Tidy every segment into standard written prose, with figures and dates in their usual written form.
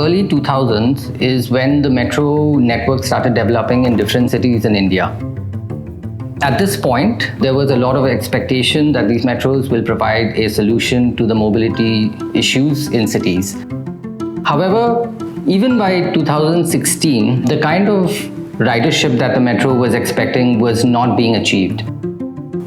early 2000s is when the metro network started developing in different cities in India. At this point, there was a lot of expectation that these metros will provide a solution to the mobility issues in cities. However, even by 2016, the kind of ridership that the metro was expecting was not being achieved.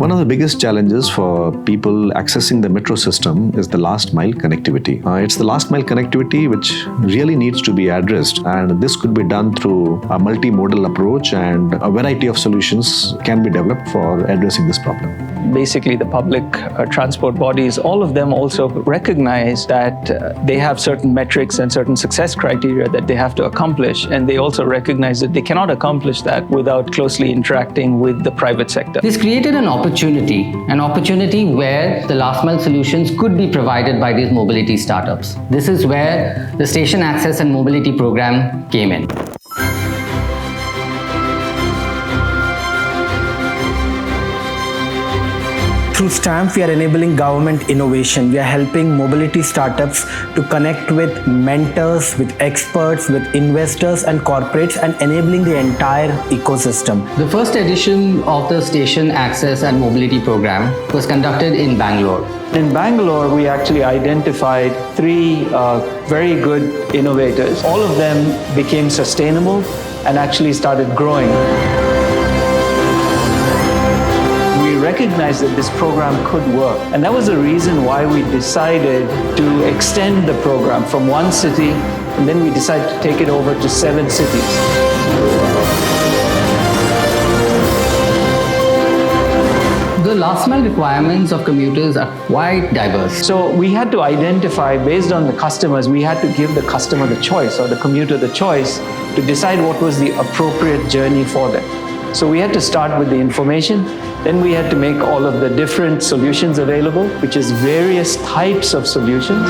One of the biggest challenges for people accessing the metro system is the last mile connectivity. It's the last mile connectivity which really needs to be addressed, and this could be done through a multimodal approach, and a variety of solutions can be developed for addressing this problem. Basically, the public transport bodies, all of them also recognize that they have certain metrics and certain success criteria that they have to accomplish, and they also recognize that they cannot accomplish that without closely interacting with the private sector. This created an opportunity where the last mile solutions could be provided by these mobility startups. This is where the Station Access and Mobility Program came in. Through STAMP, we are enabling government innovation. We are helping mobility startups to connect with mentors, with experts, with investors and corporates, and enabling the entire ecosystem. The first edition of the Station Access and Mobility Program was conducted in Bangalore. In Bangalore, we actually identified three very good innovators. All of them became sustainable and actually started growing. Recognized that this program could work, and that was the reason why we decided to extend the program from one city, and then we decided to take it over to 7 cities. The last mile requirements of commuters are quite diverse. So we had to identify, based on the customers, we had to give the customer the choice, or the commuter the choice, to decide what was the appropriate journey for them. So we had to start with the information. Then we had to make all of the different solutions available, which is various types of solutions.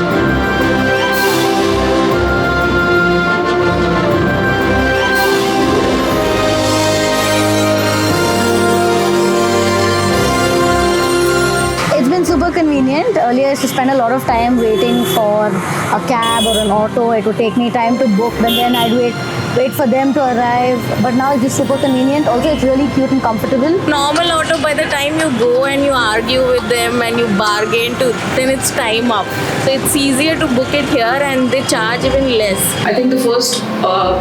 It's been super convenient. Earlier I used to spend a lot of time waiting for a cab or an auto. It would take me time to book, but then I'd wait for them to arrive. But now it's just super convenient. Also, it's really cute and comfortable. Normal auto, by the time you go and you argue with them and you bargain then it's time up. So it's easier to book it here, and they charge even less. I think the first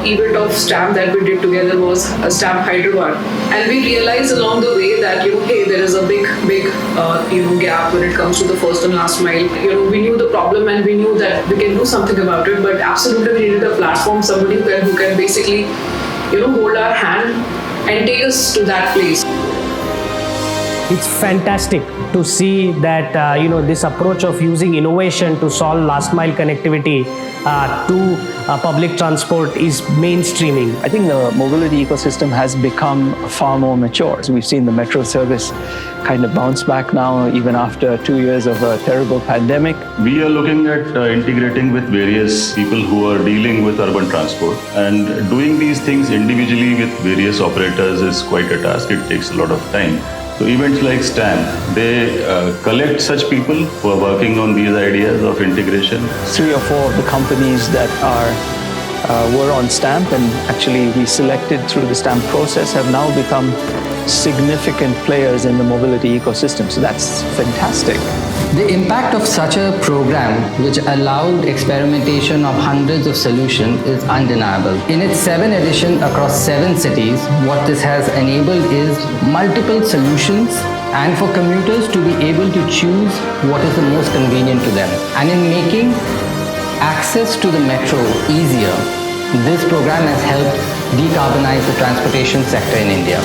event of STAMP that we did together was STAMP Hyderabad, and we realized along the way that hey, there is a big gap when it comes to the first and last mile. We knew the problem and we knew that we can do something about it, but absolutely we needed a platform, somebody who can basically hold our hand and take us to that place. It's fantastic to see that this approach of using innovation to solve last mile connectivity to public transport is mainstreaming. I think the mobility ecosystem has become far more mature. So we've seen the metro service kind of bounce back now, even after 2 years of a terrible pandemic. We are looking at integrating with various people who are dealing with urban transport, and doing these things individually with various operators is quite a task. It takes a lot of time. So events like STAMP, they collect such people who are working on these ideas of integration. 3 or 4 of the companies that were on STAMP, and actually we selected through the STAMP process, have now become significant players in the mobility ecosystem. So that's fantastic. The impact of such a program, which allowed experimentation of hundreds of solutions, is undeniable. In its 7th edition across 7 cities, what this has enabled is multiple solutions, and for commuters to be able to choose what is the most convenient to them. And in making access to the metro easier, this program has helped decarbonize the transportation sector in India.